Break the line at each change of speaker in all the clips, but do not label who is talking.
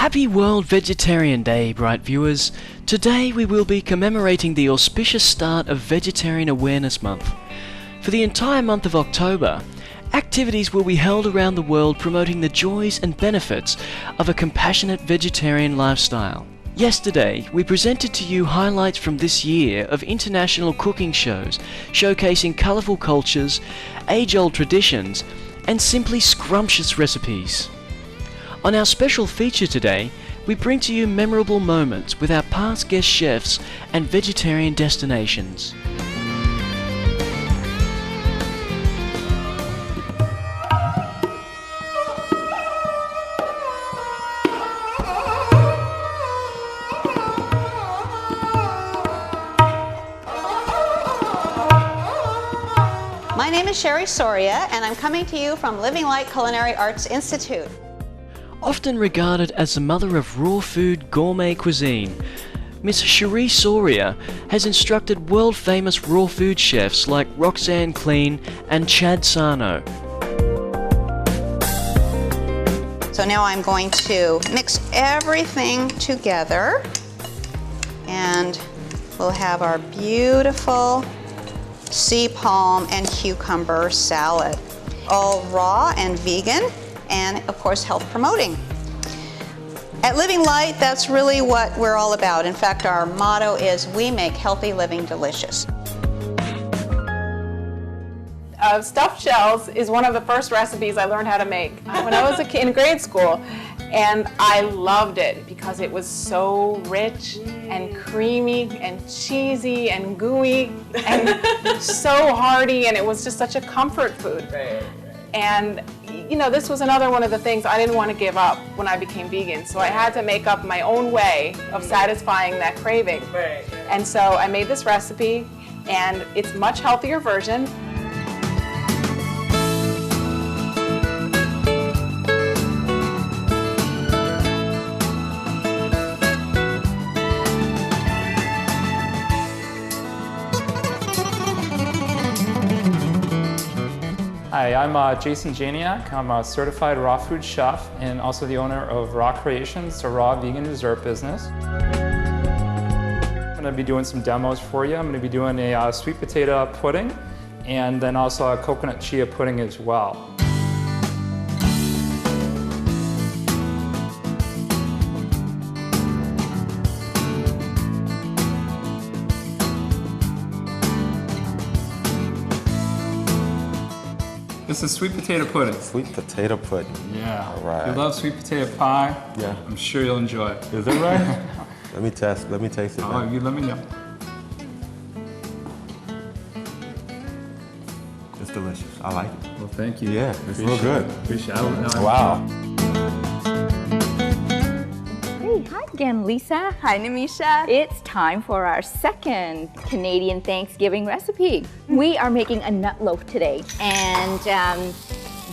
Happy World Vegetarian Day, bright viewers! Today we will be commemorating the auspicious start of Vegetarian Awareness Month. For the entire month of October, activities will be held around the world promoting the joys and benefits of a compassionate vegetarian lifestyle. Yesterday, we presented to you highlights from this year of international cooking shows, showcasing colourful cultures, age-old traditions, and simply scrumptious recipes. On our special feature today, we bring to you memorable moments with our past guest chefs and vegetarian destinations.
My name is Sherry Soria, and I'm coming to you from Living Light Culinary Arts Institute.
Often regarded as the mother of raw food gourmet cuisine, Miss Sherry Soria has instructed world-famous raw food chefs like Roxanne Clean and Chad Sarno.
So now I'm going to mix everything together, and we'll have our beautiful sea palm and cucumber salad. All raw and vegan, and of course health promoting. At Living Light, that's really what we're all about. In fact, our motto is we make healthy living delicious.
Stuffed shells is one of the first recipes I learned how to make when I was a kid in grade school, and I loved it because it was so rich and creamy and cheesy and gooey and so hearty, and it was just such a comfort food. And you know, this was another one of the things I didn't want to give up when I became vegan, so I had to make up my own way of satisfying that craving. And so I made this recipe, and it's a much healthier version.
Hi, I'm Jason Janiak. I'm a certified raw food chef and also the owner of Raw Creations, a raw vegan dessert business. I'm going to be doing some demos for you. I'm going to be doing a sweet potato pudding and then also a coconut chia pudding as well. This is sweet potato pudding.
Sweet potato pudding.
Yeah.
All right.
If you love sweet potato pie,
Yeah.
I'm sure you'll enjoy it.
Is it right? Let me taste it
Oh,
now.
you let me know.
It's delicious. I like it.
Well, thank you.
Yeah, it's real good.
Appreciate it.
Wow.
Hey, hi again, Lisa. Hi, Namisha. It's time for our second Canadian Thanksgiving recipe. We are making a nut loaf today, and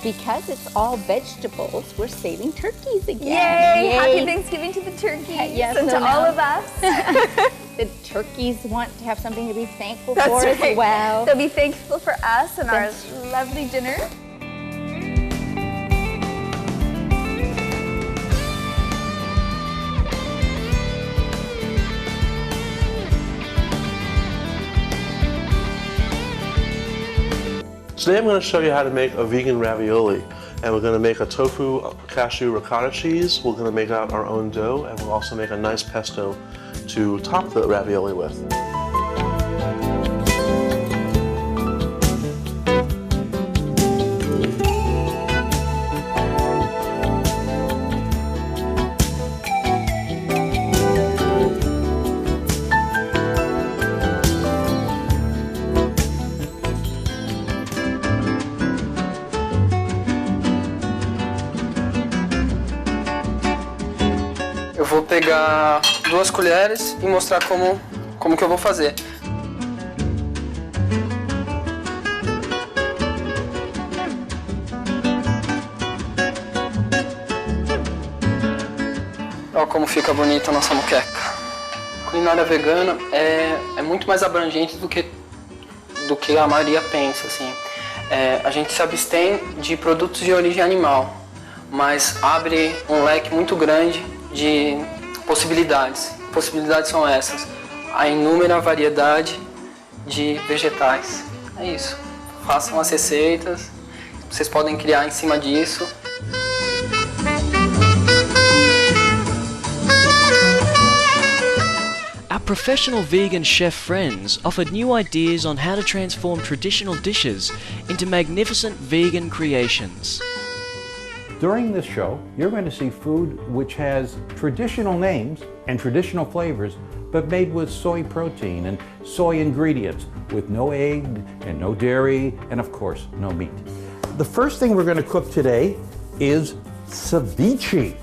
because it's all vegetables, we're saving turkeys again.
Yay! Happy Thanksgiving to the turkeys
Yes,
and
so
to all
now-
of us.
The turkeys want to have something to be thankful
That's
for
right.
as well.
They'll be thankful for us and our lovely dinner.
Today I'm going to show you how to make a vegan ravioli, and we're going to make a tofu cashew ricotta cheese. We're going to make out our own dough, and we'll also make a nice pesto to top the ravioli with.
Eu vou pegar 2 colheres e mostrar como que eu vou fazer. Olha como fica bonita a nossa moqueca. Culinária vegana é muito mais abrangente do que a maioria pensa, assim. A gente se abstém de produtos de origem animal, mas abre um leque muito grande de possibilidades. Possibilidades são essas: a inúmera variedade de vegetais. É isso. Façam as receitas, vocês podem criar em cima disso.
Our professional vegan chef friends offered new ideas on how to transform traditional dishes into magnificent vegan creations.
During this show, you're going to see food which has traditional names and traditional flavors, but made with soy protein and soy ingredients, with no egg and no dairy, and of course, no meat. The first thing we're going to cook today is ceviche.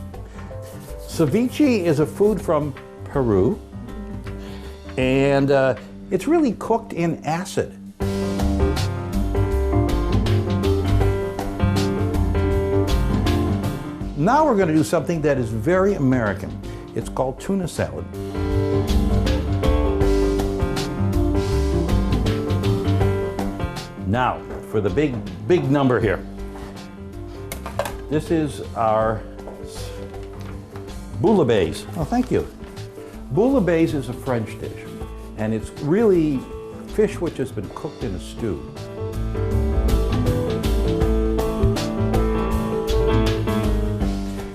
Ceviche is a food from Peru, and it's really cooked in acid. Now we're going to do something that is very American. It's called tuna salad. Now, for the big number here. This is our bouillabaisse. Oh, thank you. Bouillabaisse is a French dish, and it's really fish which has been cooked in a stew.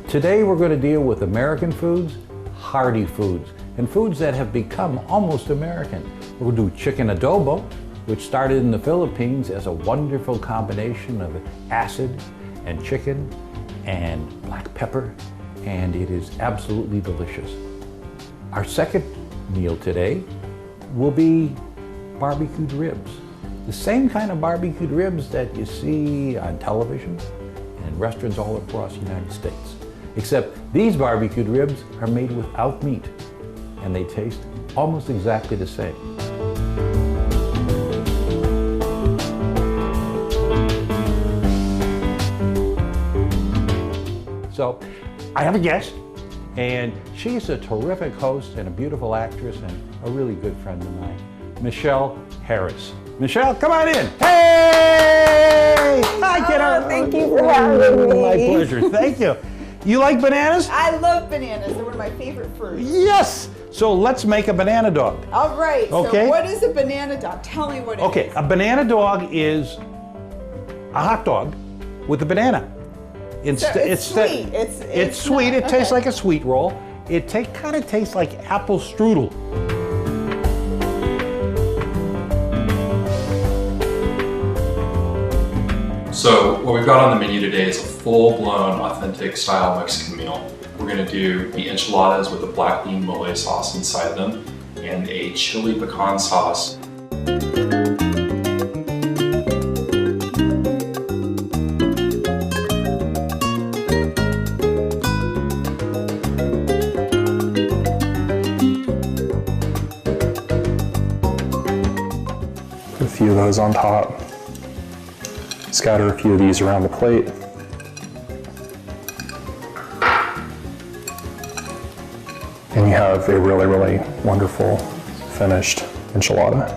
Today we're going to deal with American foods, hearty foods, and foods that have become almost American. We'll do chicken adobo, which started in the Philippines as a wonderful combination of acid and chicken and black pepper, and it is absolutely delicious. Our second meal today will be barbecued ribs. The same kind of barbecued ribs that you see on television and restaurants all across the United States. Except these barbecued ribs are made without meat, and they taste almost exactly the same. So, I have a guest, and she's a terrific host and a beautiful actress and a really good friend of mine, Michelle Harris. Michelle, come on in. Hey! Hi, kiddo.
Thank you for having me.
My pleasure. Thank you. You like bananas?
I love bananas. They're one of my favorite fruits.
Yes. So let's make a banana dog.
All right.
Okay.
So what is a banana dog? Tell me what it is.
Okay. A banana dog is a hot dog with a banana.
It's sweet.
It's sweet. It tastes like a sweet roll. It kind of tastes like apple strudel.
So what we've got on the menu today is a full-blown, authentic style Mexican meal. We're going to do the enchiladas with a black bean mole sauce inside them and a chili pecan sauce.
Put a few of those on top. Scatter a few of these around the plate. And you have a really, really wonderful finished enchilada.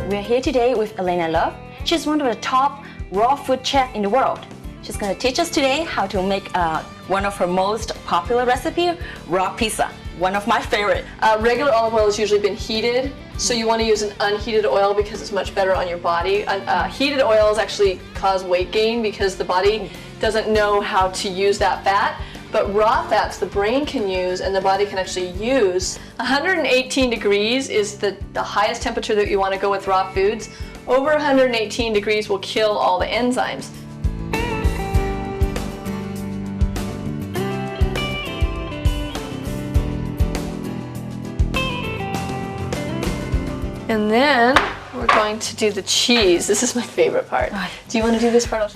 We're here today with Elena Love. She's one of the top raw food chefs in the world. She's going to teach us today how to make one of her most popular recipe, raw pizza. One of my favorite.
Regular olive oil has usually been heated, so you want to use an unheated oil because it's much better on your body. Heated oils actually cause weight gain because the body doesn't know how to use that fat, but raw fats the brain can use and the body can actually use. 118 degrees is the highest temperature that you want to go with raw foods. Over 118 degrees will kill all the enzymes. And then we're going to do the cheese. This is my favorite part. Do you want to do this part?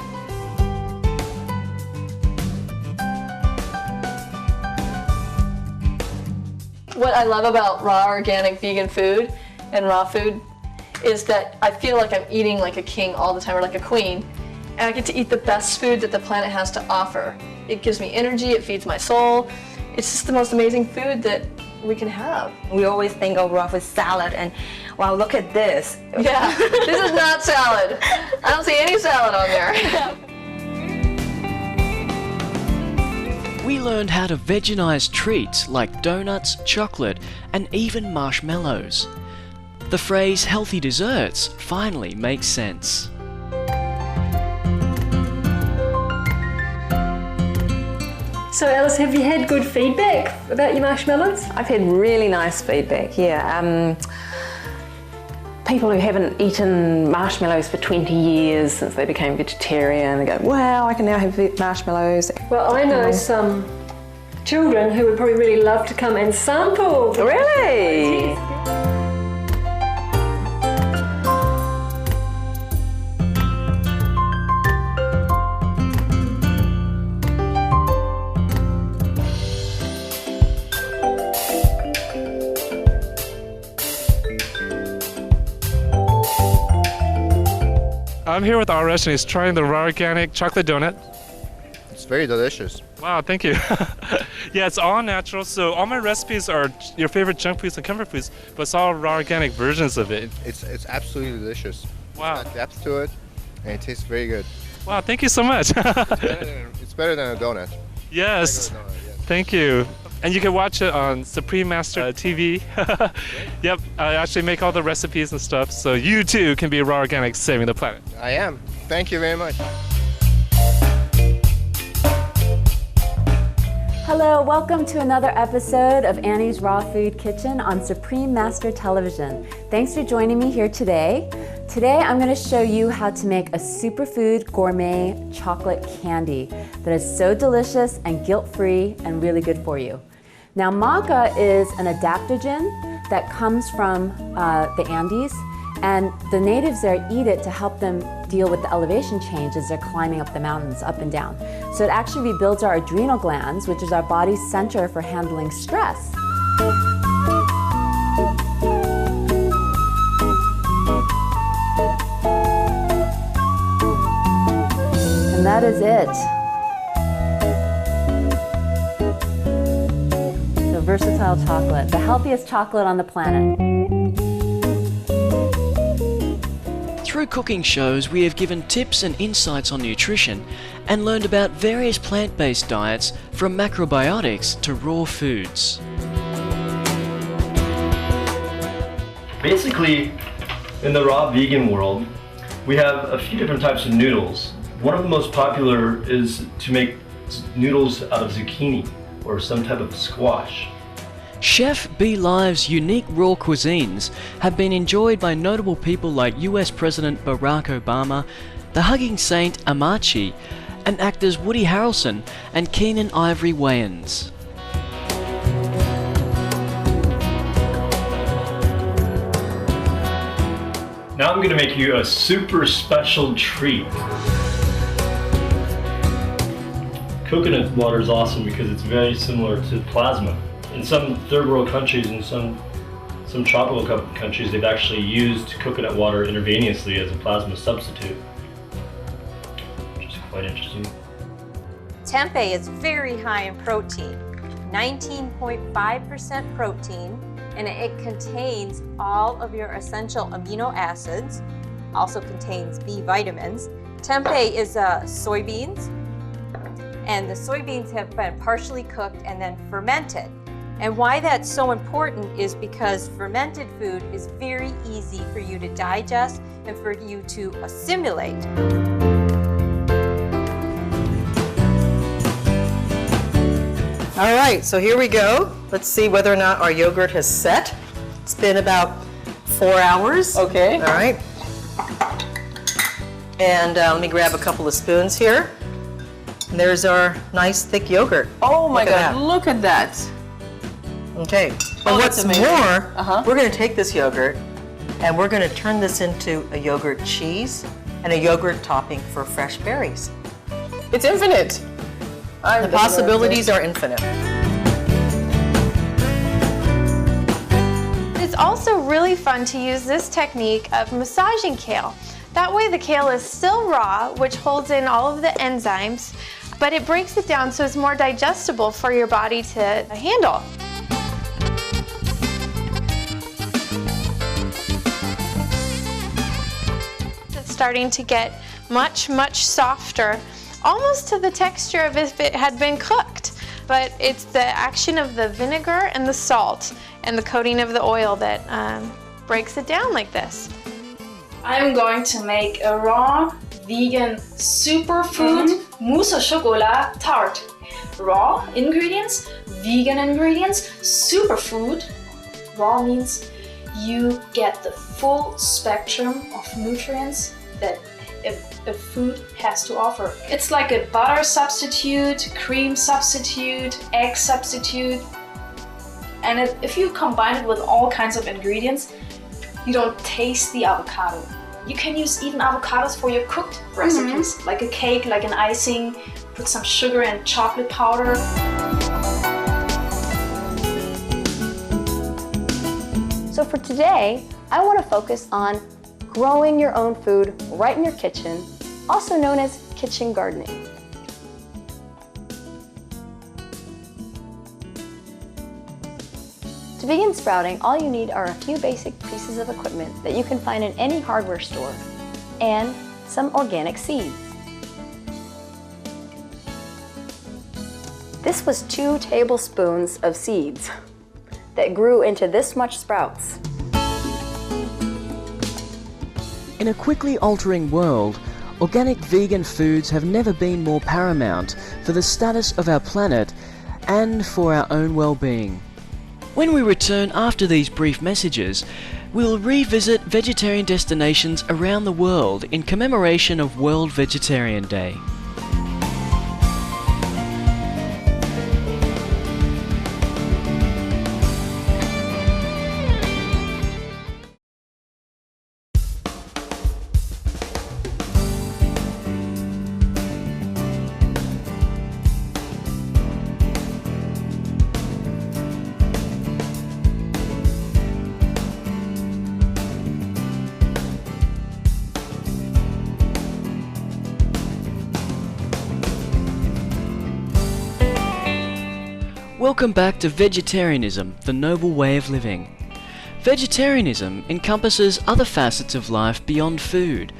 What I love about raw organic vegan food and raw food is that I feel like I'm eating like a king all the time, or like a queen. And I get to eat the best food that the planet has to offer. It gives me energy, it feeds my soul. It's just the most amazing food that we can have.
We always think of raw food salad, and wow, look at this.
Yeah, this is not salad. I don't see any salad on there.
we learned how to veganize treats like donuts, chocolate, and even marshmallows. The phrase healthy desserts finally makes sense.
So Alice, have you had good feedback about your marshmallows?
I've had really nice feedback, yeah. People who haven't eaten marshmallows for 20 years since they became vegetarian, they go, wow, I can now have marshmallows.
Well, I know some children who would probably really love to come and sample.
Really?
I'm here with Arash and he's trying the raw organic chocolate donut.
It's very delicious.
Wow, thank you. Yeah, it's all natural, so all my recipes are your favorite junk foods and comfort foods, but it's all raw organic versions of it.
It's absolutely delicious.
Wow.
It's got depth to it, and it tastes very good.
Wow, thank you so much.
It's better than a donut.
Yes, thank you. And you can watch it on Supreme Master TV. Yep, I actually make all the recipes and stuff, so you too can be raw organic saving the planet.
I am. Thank you very much.
Hello, welcome to another episode of Annie's Raw Food Kitchen on Supreme Master Television. Thanks for joining me here today. Today I'm going to show you how to make a superfood gourmet chocolate candy that is so delicious and guilt-free and really good for you. Now, maca is an adaptogen that comes from the Andes, and the natives there eat it to help them deal with the elevation change as they're climbing up the mountains, up and down. So it actually rebuilds our adrenal glands, which is our body's center for handling stress. And that is it. The versatile chocolate, the healthiest chocolate on the planet.
Through cooking shows, we have given tips and insights on nutrition and learned about various plant-based diets from macrobiotics to raw foods.
Basically, in the raw vegan world, we have a few different types of noodles. One of the most popular is to make noodles out of zucchini or some type of squash.
Chef Be Live's unique raw cuisines have been enjoyed by notable people like US President Barack Obama, the hugging saint Amachi, and actors Woody Harrelson and Keenen Ivory Wayans.
Now I'm going to make you a super special treat. Coconut water is awesome because it's very similar to plasma. In some third world countries and some tropical countries, they've actually used coconut water intravenously as a plasma substitute, which is quite interesting.
Tempeh is very high in protein, 19.5% protein, and it contains all of your essential amino acids, also contains B vitamins. Tempeh is soybeans, and the soybeans have been partially cooked and then fermented. And why that's so important is because fermented food is very easy for you to digest and for you to assimilate.
All right, so here we go. Let's see whether or not our yogurt has set. It's been about 4 hours.
Okay.
All right. And let me grab a couple of spoons here. And there's our nice thick yogurt.
Oh my God, look at that.
Okay,
Oh,
and
that's
what's
amazing.
more, we're going to take this yogurt and we're going to turn this into a yogurt cheese and a yogurt topping for fresh berries.
It's infinite.
The possibilities are infinite.
It's also really fun to use this technique of massaging kale. That way the kale is still raw, which holds in all of the enzymes, but it breaks it down so it's more digestible for your body to handle. It's starting to get much, much softer, almost to the texture of if it had been cooked. but it's the action of the vinegar and the salt and the coating of the oil that breaks it down like this.
I'm going to make a raw vegan superfood mousse au chocolat tart. Raw ingredients, vegan ingredients, superfood. Raw means you get the full spectrum of nutrients that a food has to offer. It's like a butter substitute, cream substitute, egg substitute. And if you combine it with all kinds of ingredients, you don't taste the avocado. You can use even avocados for your cooked recipes, like a cake, like an icing, put some sugar and chocolate powder.
So for today, I want to focus on growing your own food right in your kitchen, also known as kitchen gardening. To begin sprouting, all you need are a few basic pieces of equipment that you can find in any hardware store and some organic seed. This was 2 tablespoons of seeds that grew into this much sprouts.
In a quickly altering world, organic vegan foods have never been more paramount for the status of our planet and for our own well-being. When we return after these brief messages, we'll revisit vegetarian destinations around the world in commemoration of World Vegetarian Day. Welcome back to Vegetarianism, the Noble Way of Living. Vegetarianism encompasses other facets of life beyond food.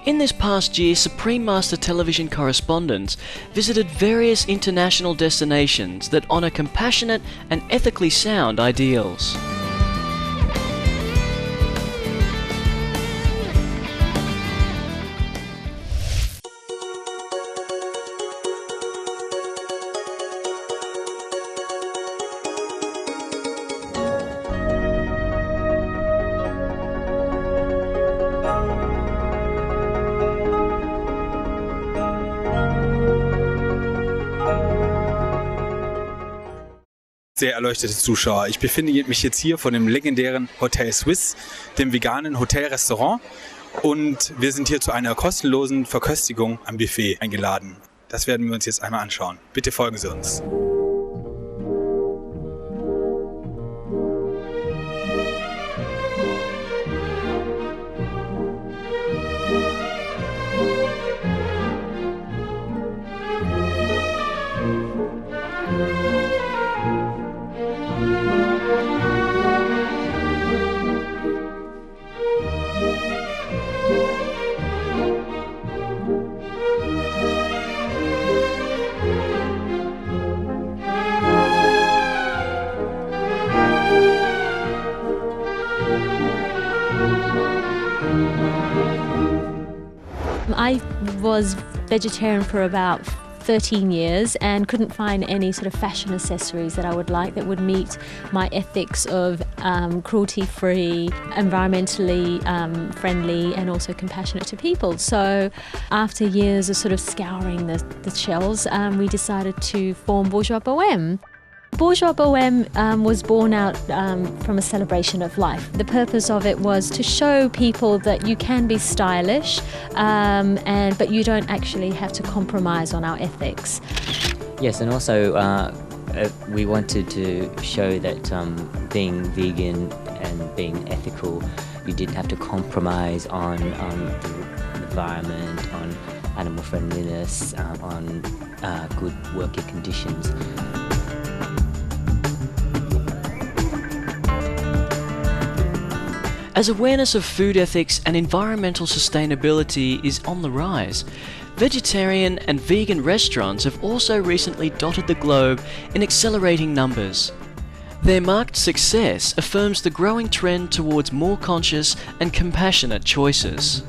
In this past year, Supreme Master television correspondents visited various international destinations that honour compassionate and ethically sound ideals.
Sehr erleuchtete Zuschauer. Ich befinde mich jetzt hier vor dem legendären Hotel Swiss, dem veganen Hotelrestaurant, und wir sind hier zu einer kostenlosen Verköstigung am Buffet eingeladen. Das werden wir uns jetzt einmal anschauen. Bitte folgen Sie uns.
I was vegetarian for about 13 years and couldn't find any sort of fashion accessories that I would like that would meet my ethics of cruelty-free, environmentally friendly and also compassionate to people. So after years of sort of scouring the shelves, we decided to form Bourgeois Bohème. Bourgeois Bohème was born out from a celebration of life. The purpose of it was to show people that you can be stylish, but you don't actually have to compromise on our ethics.
Yes, and also we wanted to show that being vegan and being ethical, you didn't have to compromise on the environment, on animal friendliness, on good working conditions.
As awareness of food ethics and environmental sustainability is on the rise, vegetarian and vegan restaurants have also recently dotted the globe in accelerating numbers. Their marked success affirms the growing trend towards more conscious and compassionate choices.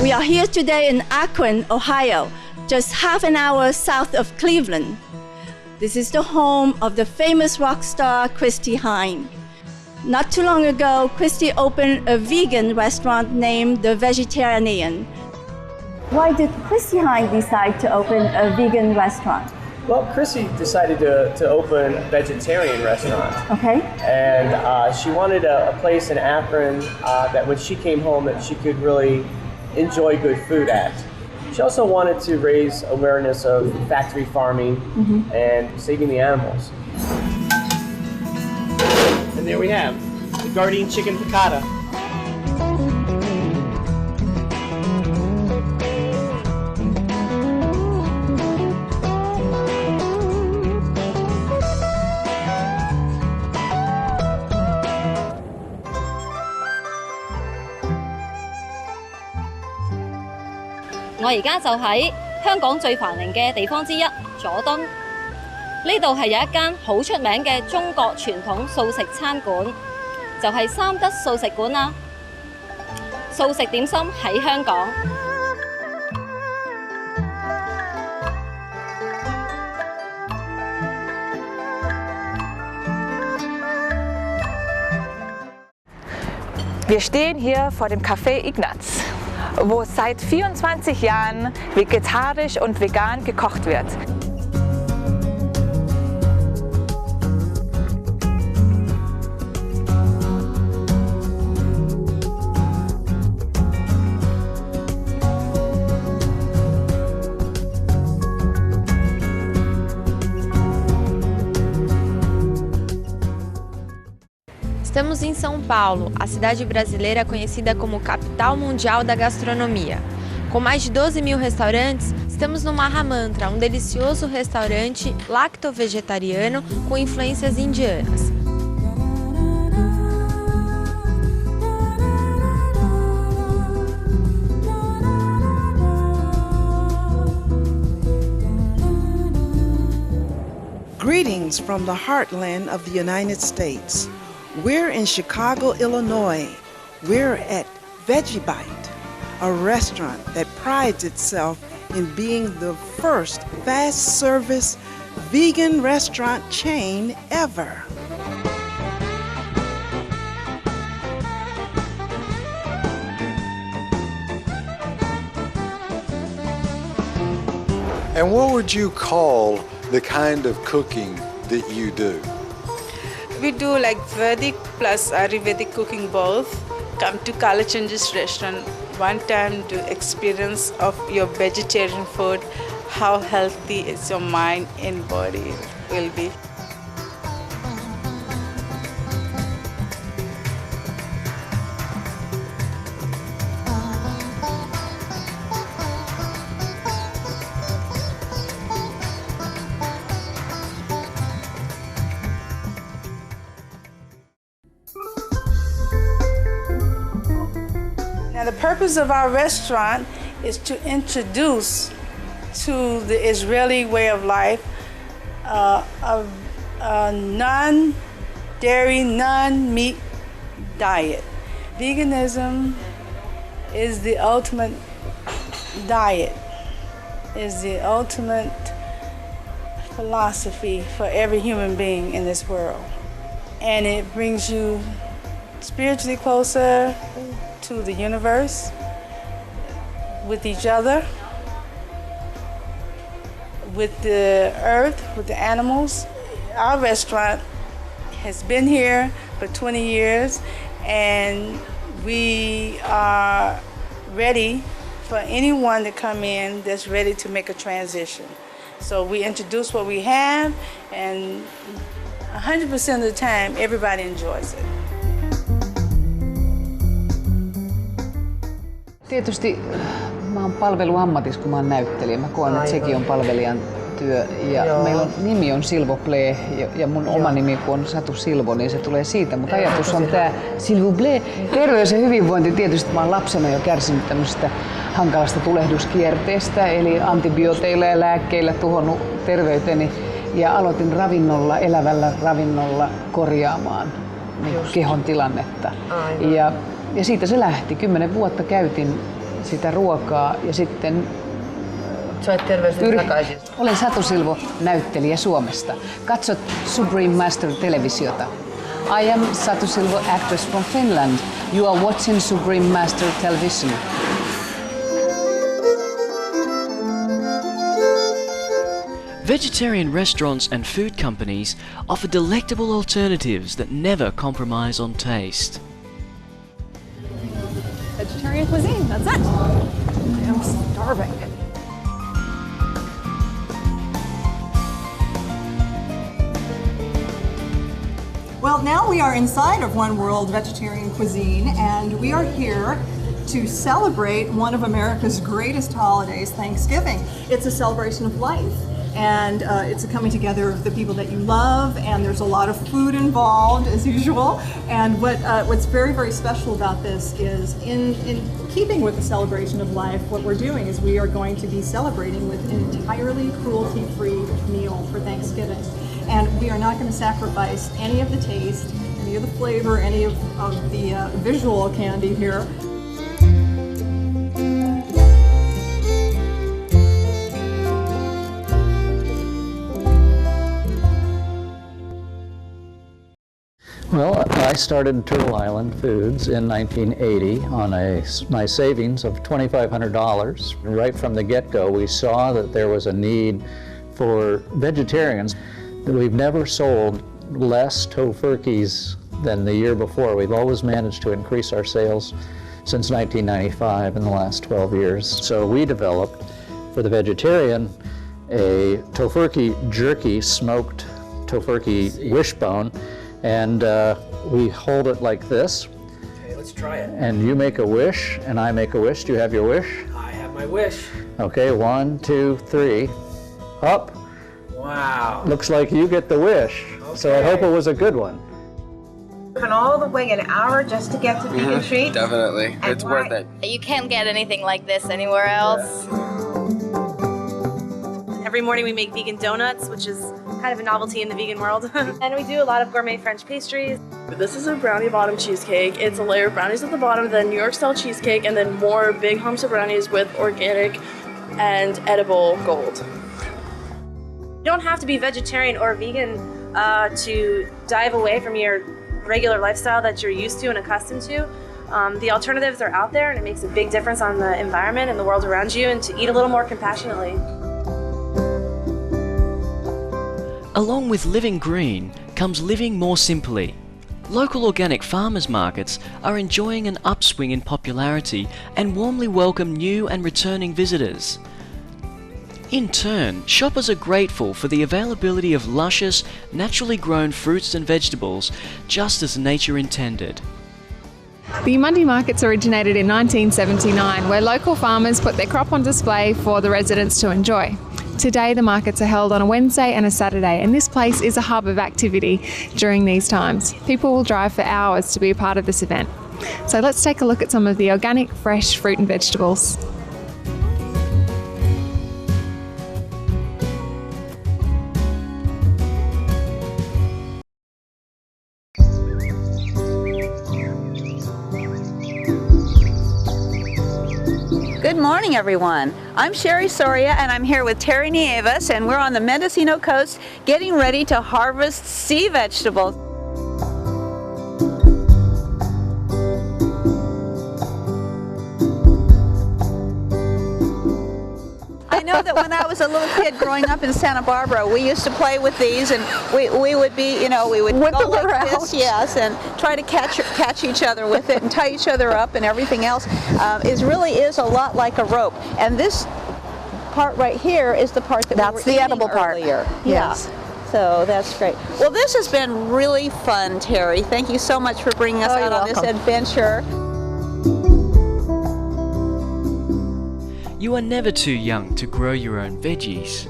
We are here today in Akron, Ohio, just half an hour south of Cleveland. This is the home of the famous rock star Christy Hynde. Not too long ago, Christy opened a vegan restaurant named The Vegetarian.
Why did Christy Hynde decide to open a vegan restaurant?
Well, Chrissy decided to open a vegetarian restaurant.
Okay.
And she wanted a place in Akron that when she came home that she could really enjoy good food at. She also wanted to raise awareness of factory farming and saving the animals. And there we have the Gardein chicken piccata.
我而家就喺香港最繁榮嘅地方之一佐敦，呢度係有一間好出名嘅中國傳統素食餐館，就係三德素食館啦。素食點心喺香港。
Wir stehen hier vor dem Café Ignaz, wo seit 24 Jahren vegetarisch und vegan gekocht wird.
Estamos em São Paulo, a cidade brasileira conhecida como capital mundial da gastronomia. Com mais de 12 mil restaurantes, estamos no Mahamantra, um delicioso restaurante lacto-vegetariano com influências indianas.
Greetings from the heartland of the United States. We're in Chicago, Illinois. We're at Veggie Bite, a restaurant that prides itself in being the first fast service vegan restaurant chain ever.
And what would you call the kind of cooking that you do?
We do like Vedic plus Ayurvedic cooking both. Come to Kalachandji's restaurant one time to experience of your vegetarian food, how healthy is your mind and body will be. Now the purpose of our restaurant is to introduce to the Israeli way of life a non-dairy, non-meat diet. Veganism is the ultimate diet, is the ultimate philosophy for every human being in this world. And it brings you spiritually closer to the universe, with each other, with the earth, with the animals. Our restaurant has been here for 20 years and we are ready for anyone to come in that's ready to make a transition. So we introduce what we have and 100% of the time everybody enjoys it.
Tietysti
Mä oon palveluammatissa, kun mä oon näyttelijä. Mä koen, että sekin on palvelijan työ. Ja meillä on, nimi on Silvo Play ja mun oma nimi, kun on Satu Silvo, niin se tulee siitä. Mutta ajatus on tää Silvo Play. Terveys ja hyvinvointi. Tietysti mä oon lapsena jo kärsinyt tämmöisestä hankalasta tulehduskierteestä, eli antibiooteilla ja lääkkeillä tuhonnut terveyteni. Ja aloitin ravinnolla, elävällä ravinnolla korjaamaan kehon tilannetta. Ja siitä se lähti. 10 vuotta käytin sitä ruokaa ja sitten
sait terveystä takaisin.
Olen Satu Silvo, näyttelijä Suomesta. Katsot Supreme Master televisiota. I am Satu Silvo, actress from Finland. You are watching Supreme Master television.
Vegetarian restaurants and food companies offer delectable alternatives that never compromise on taste.
Vegetarian cuisine, that's it. I am starving.
Well, now we are inside of One World Vegetarian Cuisine, and we are here to celebrate one of America's greatest holidays, Thanksgiving. It's a celebration of life, and it's a coming together of the people that you love, and there's a lot of food involved, as usual. And what's very, very special about this is, in keeping with the celebration of life, what we're doing is we are going to be celebrating with an entirely cruelty-free meal for Thanksgiving. And we are not going to sacrifice any of the taste, any of the flavor, any of the visual candy here.
Well, I started Turtle Island Foods in 1980 on my savings of $2,500. Right from the get-go, we saw that there was a need for vegetarians. We've never sold less Tofurkeys than the year before. We've always managed to increase our sales since 1995 in the last 12 years. So we developed, for the vegetarian, a Tofurkey jerky, smoked Tofurkey wishbone, and we hold it like this.
Okay, let's try it.
And you make a wish, and I make a wish. Do you have your wish?
I have my wish.
Okay, 1, 2, 3, up.
Wow.
Looks like you get the wish, so I hope it was a good one.
And all the way an hour just to get to vegan treat?
Definitely, it's worth it.
You can't get anything like this anywhere else.
Every morning we make vegan donuts, which is kind of a novelty in the vegan world. And we do a lot of gourmet French pastries.
This is a brownie bottom cheesecake. It's a layer of brownies at the bottom, then New York style cheesecake, and then more big humps of brownies with organic and edible gold.
You don't have to be vegetarian or vegan to dive away from your regular lifestyle that you're used to and accustomed to. The alternatives are out there, and it makes a big difference on the environment and the world around you, and to eat a little more compassionately.
Along with living green comes living more simply. Local organic farmers markets are enjoying an upswing in popularity and warmly welcome new and returning visitors. In turn, shoppers are grateful for the availability of luscious, naturally grown fruits and vegetables, just as nature intended.
The Mundi markets originated in 1979, where local farmers put their crop on display for the residents to enjoy. Today the markets are held on a Wednesday and a Saturday, and this place is a hub of activity during these times. People will drive for hours to be a part of this event. So let's take a look at some of the organic, fresh fruit and vegetables.
Good morning, everyone. I'm Sherry Soria, and I'm here with Terry Nieves, and we're on the Mendocino coast getting ready to harvest sea vegetables. I know that when I was a little kid growing up in Santa Barbara, we used to play with these, and we would be, we would
Whip
go
them
like
around.
this, yes, and try to catch each other with it and tie each other up and everything else. It really is a lot like a rope. And this part right here is the part that
That's the edible part.
Earlier.
Yes.
Yeah. So that's great. Well, this has been really fun, Terry. Thank you so much for bringing us out on this adventure.
You are never too young to grow your own veggies.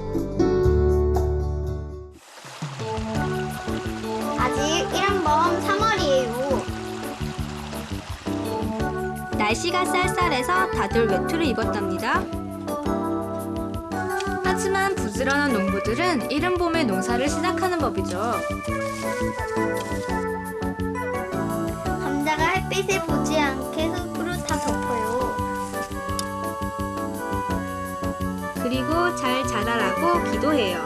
아직 1학번 3월이에요.
날씨가 쌀쌀해서 다들 외투를 입었답니다. 하지만 부지런한 농부들은 이른 봄에 농사를 시작하는 법이죠.
감자가 햇빛을 보지 않게 흙으로 다 덮어요.
그리고 잘 자라라고 기도해요.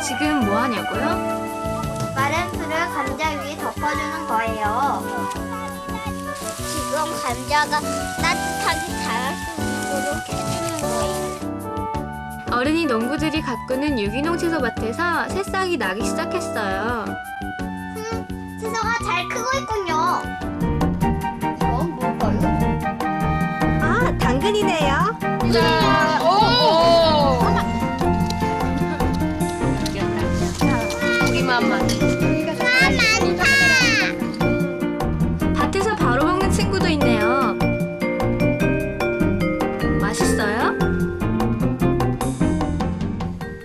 지금 뭐 하냐고요?
마른 풀을 감자 위에 덮어주는 거예요. 지금 감자가 따뜻하게 자랄 수 있도록 해주는 거예요.
어른이 농부들이 가꾸는 유기농 채소밭에서 새싹이 나기 시작했어요.
채소가 잘 크고 있군요. 이건 뭘까요?
아, 당근이네요. 밭에서 바로 먹는 친구도 있네요. 맛있어요?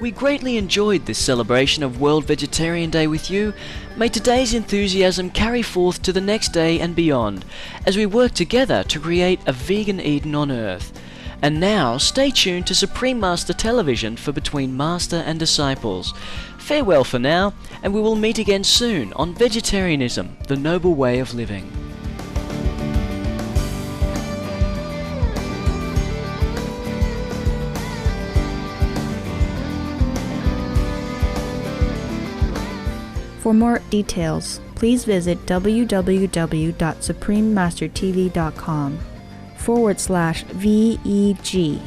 We greatly enjoyed this celebration of World Vegetarian Day with you. May today's enthusiasm carry forth to the next day and beyond, as we work together to create a vegan Eden on Earth. And now, stay tuned to Supreme Master Television for Between Master and Disciples. Farewell for now, and we will meet again soon on Vegetarianism, the Noble Way of Living.
For more details, please visit www.suprememastertv.com/VEG.